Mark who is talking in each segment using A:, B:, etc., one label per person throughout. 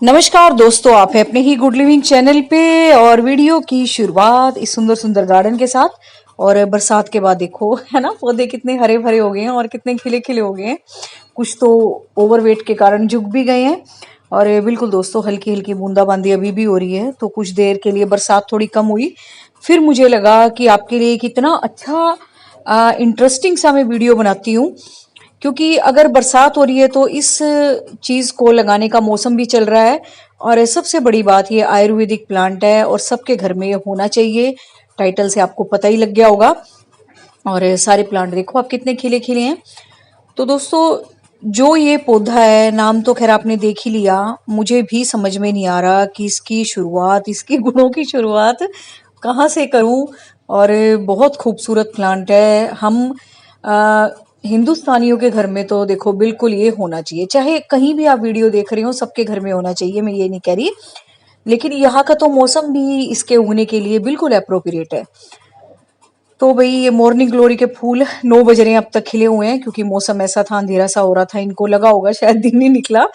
A: नमस्कार दोस्तों, आप हैं अपने ही गुड लिविंग चैनल पे और वीडियो की शुरुआत इस सुंदर सुंदर गार्डन के साथ। और बरसात के बाद देखो है ना, पौधे कितने हरे भरे हो गए हैं और कितने खिले खिले हो गए हैं। कुछ तो ओवरवेट के कारण झुक भी गए हैं। और बिल्कुल दोस्तों, हल्की हल्की बूंदाबांदी अभी भी हो रही है। तो कुछ देर के लिए बरसात थोड़ी कम हुई, फिर मुझे लगा कि आपके लिए कितना अच्छा इंटरेस्टिंग सा मैं वीडियो बनाती हूँ। क्योंकि अगर बरसात हो रही है तो इस चीज को लगाने का मौसम भी चल रहा है। और सबसे बड़ी बात, ये आयुर्वेदिक प्लांट है और सबके घर में ये होना चाहिए। टाइटल से आपको पता ही लग गया होगा। और सारे प्लांट देखो आप कितने खिले खिले हैं। तो दोस्तों, जो ये पौधा है, नाम तो खैर आपने देख ही लिया। मुझे भी समझ में नहीं आ रहा कि इसकी शुरुआत, इसके गुणों की शुरुआत कहाँ से करूं। और बहुत खूबसूरत प्लांट है। हम आ, हिंदुस्तानियों के घर में तो देखो बिल्कुल ये होना चाहिए। चाहे कहीं भी आप वीडियो देख रहे हो, सबके घर में होना चाहिए, मैं ये नहीं कह रही। लेकिन यहाँ का तो मौसम भी इसके उगने के लिए बिल्कुल अप्रोप्रिएट है। तो भाई, ये मॉर्निंग ग्लोरी के फूल 9 बज रहे हैं, अब तक खिले हुए हैं। क्योंकि मौसम ऐसा था, अंधेरा सा हो रहा था, इनको लगा होगा शायद दिन नहीं निकला,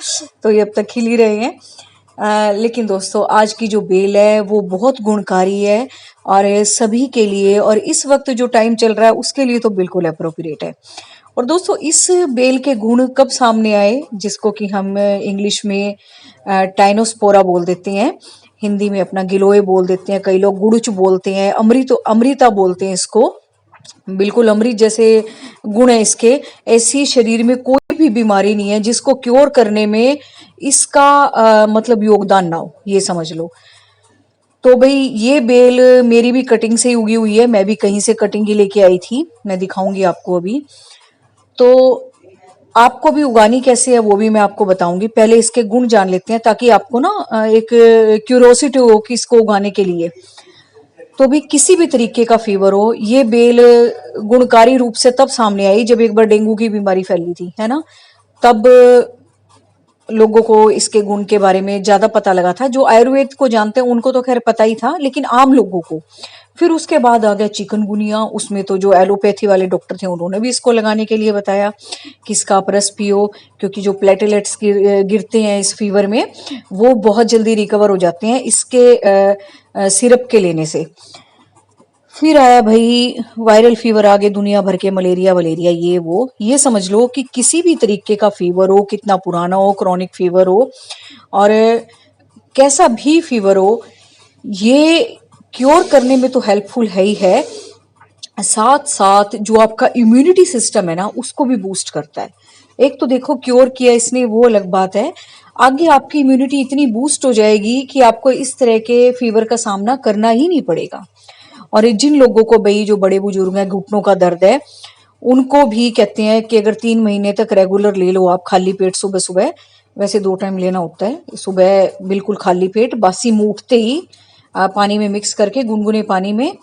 A: तो ये अब तक खिल ही रहे हैं। लेकिन दोस्तों, आज की जो बेल है वो बहुत गुणकारी है और सभी के लिए, और इस वक्त जो टाइम चल रहा है उसके लिए तो बिल्कुल अप्रोप्रिएट है। और दोस्तों, इस बेल के गुण कब सामने आए, जिसको कि हम इंग्लिश में टाइनोस्पोरा बोल देते हैं, हिंदी में अपना गिलोय बोल देते हैं, कई लोग गुड़ुच बोलते हैं, अमृता बोलते हैं इसको। बिल्कुल अमृत जैसे गुण है इसके। ऐसी शरीर में कोई भी बीमारी नहीं है जिसको क्योर करने में इसका मतलब योगदान ना हो, ये समझ लो। तो भाई, ये बेल मेरी भी कटिंग से ही उगी हुई है। मैं भी कहीं से कटिंग ही लेके आई थी, मैं दिखाऊंगी आपको अभी। तो आपको भी उगानी कैसे है वो भी मैं आपको बताऊंगी। पहले इसके गुण जान लेते हैं, ताकि आपको ना एक क्यूरोसिटी हो कि इसको उगाने के लिए। तो भी किसी भी तरीके का फीवर हो, ये बेल गुणकारी रूप से तब सामने आई जब एक बार डेंगू की बीमारी फैली थी, है ना। तब लोगों को इसके गुण के बारे में ज्यादा पता लगा था। जो आयुर्वेद को जानते हैं उनको तो खैर पता ही था, लेकिन आम लोगों को। फिर उसके बाद आ गया चिकनगुनिया। उसमें तो जो एलोपैथी वाले डॉक्टर थे उन्होंने भी इसको लगाने के लिए बताया कि इसका आप रस पियो, क्योंकि जो प्लेटलेट्स गिरते हैं इस फीवर में, वो बहुत जल्दी रिकवर हो जाते हैं इसके सिरप के लेने से। फिर आया भाई वायरल फीवर, आगे दुनिया भर के मलेरिया वलेरिया ये वो। ये समझ लो कि किसी भी तरीके का फीवर हो, कितना पुराना हो, क्रॉनिक फीवर हो और कैसा भी फीवर हो, ये क्योर करने में तो हेल्पफुल है ही है। साथ साथ जो आपका इम्यूनिटी सिस्टम है ना, उसको भी बूस्ट करता है। एक तो देखो क्योर किया इसने, वो अलग बात है। आगे आपकी इम्यूनिटी इतनी बूस्ट हो जाएगी कि आपको इस तरह के फीवर का सामना करना ही नहीं पड़ेगा। और जिन लोगों को भाई, जो बड़े बुजुर्ग हैं, घुटनों का दर्द है, उनको भी कहते हैं कि अगर 3 महीने तक रेगुलर ले लो आप खाली पेट सुबह सुबह। वैसे 2 टाइम लेना होता है, सुबह बिल्कुल खाली पेट, बासी मुंह उठते ही पानी में मिक्स करके, गुनगुने पानी में।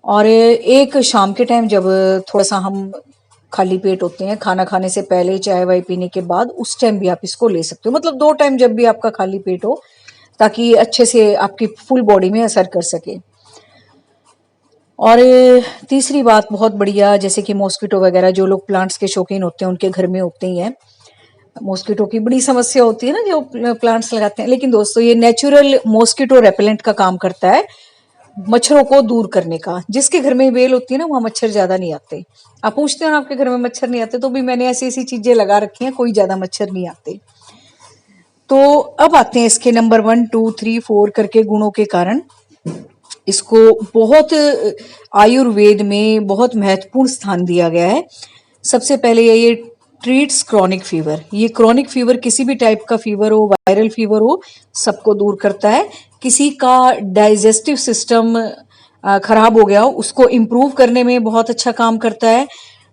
A: और एक शाम के टाइम जब थोड़ा सा हम खाली पेट होते हैं, खाना खाने से पहले, चाय वाय पीने के बाद, उस टाइम भी आप इसको ले सकते हो। मतलब 2 टाइम जब भी आपका खाली पेट हो, ताकि अच्छे से आपकी फुल बॉडी में असर कर सके। और तीसरी बात बहुत बढ़िया, जैसे कि मॉस्किटो वगैरह, जो लोग प्लांट्स के शौकीन होते हैं उनके घर में उगते ही हैं। मॉस्किटो की बड़ी समस्या होती है ना जो प्लांट्स लगाते हैं। लेकिन दोस्तों, ये नेचुरल मॉस्किटो रेपेलेंट का काम करता है, मच्छरों को दूर करने का। जिसके घर में बेल होती है ना, वहां मच्छर ज्यादा नहीं आते। आप पूछते हो ना आपके घर में मच्छर नहीं आते, तो भी मैंने ऐसी ऐसी चीजें लगा रखी हैं, कोई ज्यादा मच्छर नहीं आते। तो अब आते हैं इसके नंबर 1, 2, 3, 4 करके गुणों के कारण। इसको बहुत आयुर्वेद में बहुत महत्वपूर्ण स्थान दिया गया है। सबसे पहले ये ट्रीट्स क्रॉनिक फीवर। ये क्रॉनिक फीवर, किसी भी टाइप का फीवर हो, वायरल फीवर हो, सबको दूर करता है। किसी का डाइजेस्टिव सिस्टम खराब हो गया हो, उसको इम्प्रूव करने में बहुत अच्छा काम करता है।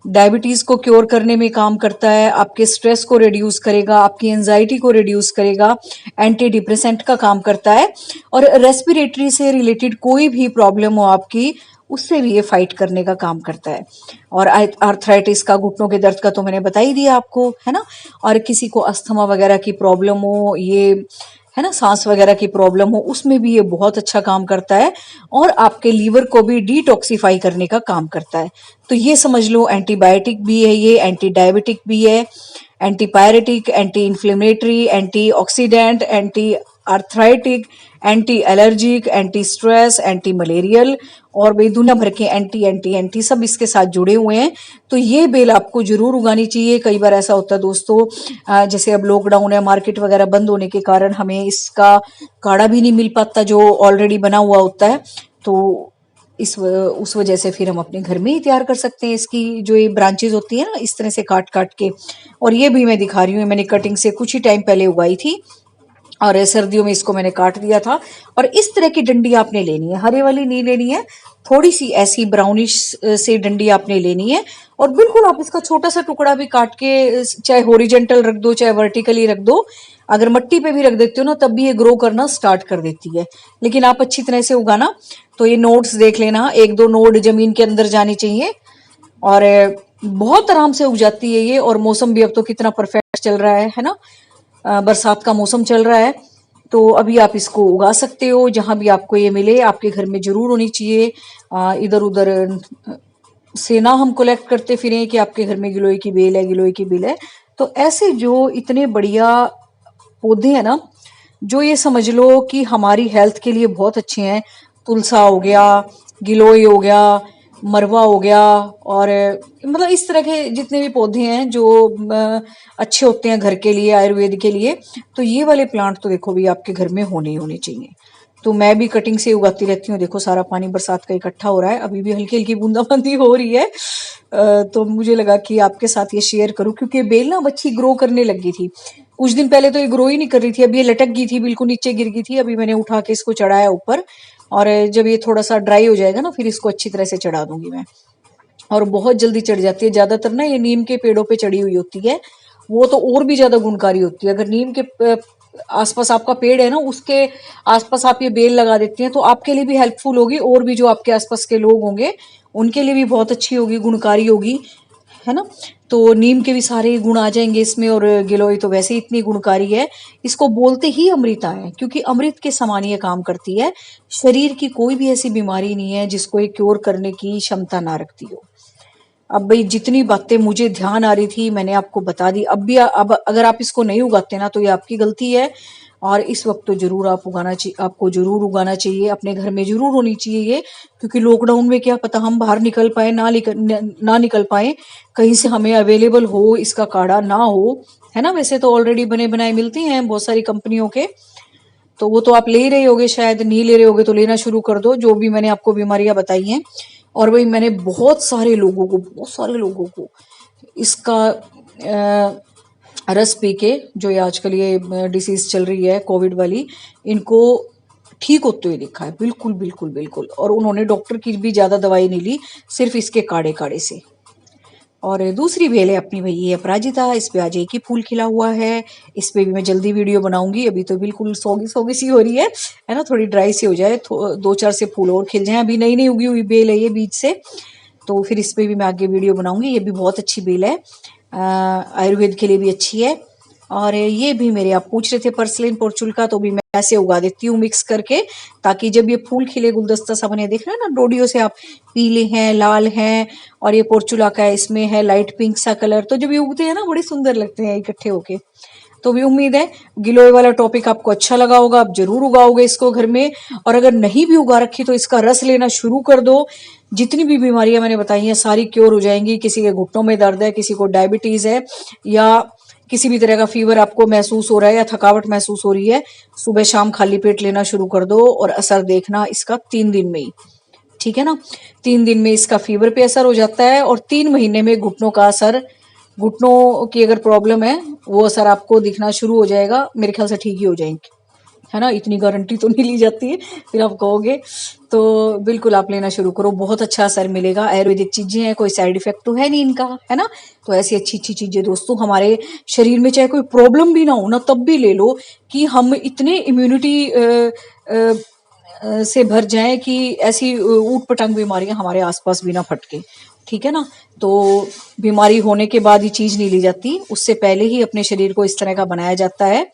A: डायबिटीज को क्योर करने में काम करता है, आपके स्ट्रेस को रिड्यूस करेगा, आपकी एंजाइटी को रिड्यूस करेगा, एंटी डिप्रेसेंट का काम करता है। और रेस्पिरेटरी से रिलेटेड कोई भी प्रॉब्लम हो आपकी, उससे भी ये फाइट करने का काम करता है। और आर्थराइटिस का, घुटनों के दर्द का तो मैंने बता ही दिया आपको, है ना। और किसी को अस्थमा वगैरह की प्रॉब्लम हो, ये है ना, सांस वगैरह की प्रॉब्लम हो, उसमें भी ये बहुत अच्छा काम करता है। और आपके लीवर को भी डिटॉक्सिफाई करने का काम करता है। तो ये समझ लो, एंटीबायोटिक भी है, ये एंटी डायबिटिक भी है, antipyretic, anti inflammatory, anti oxidant, anti arthritic, anti allergic, anti stress, anti malarial, और भाई दुनिया भर के एंटी एंटी एंटी सब इसके साथ जुड़े हुए हैं। तो ये बेल आपको जरूर उगानी चाहिए। कई बार ऐसा होता है दोस्तों, जैसे अब लॉकडाउन है, मार्केट वगैरह बंद होने के कारण हमें इसका काढ़ा भी नहीं मिल पाता जो ऑलरेडी बना हुआ होता है। तो उस वजह से फिर हम अपने घर में ही तैयार कर सकते हैं। इसकी जो ये ब्रांचेस होती है ना, इस तरह से काट काट के, और ये भी मैं दिखा रही हूँ, मैंने कटिंग से कुछ ही टाइम पहले उगाई थी और सर्दियों में इसको मैंने काट दिया था। और इस तरह की डंडी आपने लेनी है, हरे वाली नहीं लेनी है, थोड़ी सी ऐसी ब्राउनिश से डंडी आपने लेनी है। और बिल्कुल आप इसका छोटा सा टुकड़ा भी काट के चाहे हॉरिजेंटल रख दो चाहे वर्टिकली रख दो, अगर मिट्टी पे भी रख देते हो ना तब भी ये ग्रो करना स्टार्ट कर देती है। लेकिन आप अच्छी तरह से उगाना। तो ये नोड्स देख लेना, एक दो नोड जमीन के अंदर जाने चाहिए और बहुत आराम से उग जाती है ये। और मौसम भी अब तो कितना परफेक्ट चल रहा है ना, बरसात का मौसम चल रहा है। तो अभी आप इसको उगा सकते हो, जहां भी आपको ये मिले आपके घर में जरूर होनी चाहिए। इधर उधर से ना हम कलेक्ट करते फिरें कि आपके घर में गिलोय की बेल है, गिलोय की बेल है। तो ऐसे जो इतने बढ़िया पौधे हैं ना, जो ये समझ लो कि हमारी हेल्थ के लिए बहुत अच्छे हैं। तुलसा हो गया, गिलोय हो गया, मरवा हो गया, और मतलब इस तरह के जितने भी पौधे हैं जो अच्छे होते हैं घर के लिए, आयुर्वेद के लिए, तो ये वाले प्लांट तो देखो भी आपके घर में होने ही होने चाहिए। तो मैं भी कटिंग से उगाती रहती हूँ। देखो सारा पानी बरसात का इकट्ठा हो रहा है, अभी भी हल्की हल्की बूंदाबांदी हो रही है। तो मुझे लगा कि आपके साथ ये शेयर करूं, क्योंकि बेल ना अच्छी ग्रो करने लगी थी। कुछ दिन पहले तो ये ग्रो ही नहीं कर रही थी, अभी ये लटक गई थी, बिल्कुल नीचे गिर गई थी। अभी मैंने उठा के इसको चढ़ाया ऊपर, और जब ये थोड़ा सा ड्राई हो जाएगा ना फिर इसको अच्छी तरह से चढ़ा दूंगी मैं। और बहुत जल्दी चढ़ जाती है। ज्यादातर ना ये नीम के पेड़ों पे चढ़ी हुई होती है, वो तो और भी ज्यादा गुणकारी होती है। अगर नीम के आसपास आपका पेड़ है ना, उसके आसपास आप ये बेल लगा देती हैं तो आपके लिए भी हेल्पफुल होगी, और भी जो आपके आसपास के लोग होंगे उनके लिए भी बहुत अच्छी होगी, गुणकारी होगी, है ना। तो नीम के भी सारे गुण आ जाएंगे इसमें। और गिलोय तो वैसे ही इतनी गुणकारी है, इसको बोलते ही अमृता है, क्योंकि अमृत के समान ये काम करती है। शरीर की कोई भी ऐसी बीमारी नहीं है जिसको ये क्योर करने की क्षमता ना रखती हो। अब भाई जितनी बातें मुझे ध्यान आ रही थी मैंने आपको बता दी। अब अगर आप इसको नहीं उगाते ना तो ये आपकी गलती है। और इस वक्त तो जरूर आपको जरूर उगाना चाहिए, अपने घर में जरूर होनी चाहिए ये। क्योंकि लॉकडाउन में क्या पता हम बाहर निकल पाए ना निकल पाए, कहीं से हमें अवेलेबल हो इसका काढ़ा ना हो, है ना। वैसे तो ऑलरेडी बने बनाए मिलते हैं बहुत सारी कंपनियों के, तो वो तो आप ले ही रहे होगे, शायद नहीं ले रहे होगे तो लेना शुरू कर दो, जो भी मैंने आपको बीमारियां बताई हैं। और वही मैंने बहुत सारे लोगों को इसका रस पी के, जो ये आजकल ये डिसीज चल रही है कोविड वाली, इनको ठीक होते हुए देखा है। बिल्कुल बिल्कुल बिल्कुल। और उन्होंने डॉक्टर की भी ज्यादा दवाई नहीं ली, सिर्फ इसके काढ़े काढ़े से। और दूसरी बेल है अपनी भाई ये अपराजिता, इस पे आज एक ही फूल खिला हुआ है। इस पे भी मैं जल्दी वीडियो बनाऊंगी, अभी तो बिल्कुल सोगी सोगी सी हो रही है ना, थोड़ी ड्राई सी हो जाए, दो चार से फूल और खिल जाए। अभी नई नई उगी हुई बेल है ये बीज से, तो फिर इस पे भी मैं आगे वीडियो बनाऊंगी। ये भी बहुत अच्छी बेल है, आयुर्वेद के लिए भी अच्छी है। और ये भी मेरे आप पूछ रहे थे पर्सलिन पोर्चुल तो भी मैं ऐसे उगा देती हूँ मिक्स करके, ताकि जब ये फूल खिले गुलदस्ता सा बने, देख रहे हैं ना डोडियो से आप, पीले हैं, लाल हैं, और ये पोर्चुला का है, इसमें है लाइट पिंक सा कलर। तो जब ये उगते हैं ना बड़े सुंदर लगते हैं इकट्ठे होके। तो भी उम्मीद है गिलोय वाला टॉपिक आपको अच्छा लगा होगा, आप जरूर उगाओगे इसको घर में। और अगर नहीं भी उगा रखी तो इसका रस लेना शुरू कर दो। जितनी भी बीमारियां मैंने बताई हैं सारी क्योर हो जाएंगी। किसी के घुटनों में दर्द है, किसी को डायबिटीज है, या किसी भी तरह का फीवर आपको महसूस हो रहा है या थकावट महसूस हो रही है, सुबह शाम खाली पेट लेना शुरू कर दो और असर देखना इसका 3 दिन में ही, ठीक है ना। 3 दिन में इसका फीवर पे असर हो जाता है, और 3 महीने में घुटनों का असर, घुटनों की अगर प्रॉब्लम है वो असर आपको दिखना शुरू हो जाएगा। मेरे ख्याल से ठीक ही हो जाएंगे, है ना। इतनी गारंटी तो नहीं ली जाती है, फिर आप कहोगे। तो बिल्कुल आप लेना शुरू करो, बहुत अच्छा असर मिलेगा। आयुर्वेदिक चीजें हैं, कोई साइड इफेक्ट तो है नहीं इनका, है ना। तो ऐसी अच्छी अच्छी चीजें दोस्तों हमारे शरीर में, चाहे कोई प्रॉब्लम भी ना हो ना तब भी ले लो, कि हम इतने इम्यूनिटी से भर जाएं कि ऐसी ऊट पटांग बीमारियां हमारे आसपास भी ना फटके, ठीक है ना। तो बीमारी होने के बाद ये चीज नहीं ली जाती, उससे पहले ही अपने शरीर को इस तरह का बनाया जाता है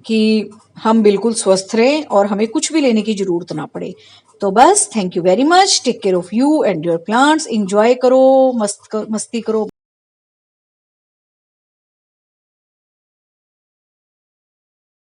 A: कि हम बिल्कुल स्वस्थ रहें और हमें कुछ भी लेने की जरूरत ना पड़े। तो बस thank you very much, take care of you and your plants, enjoy करो, मस्ती करो।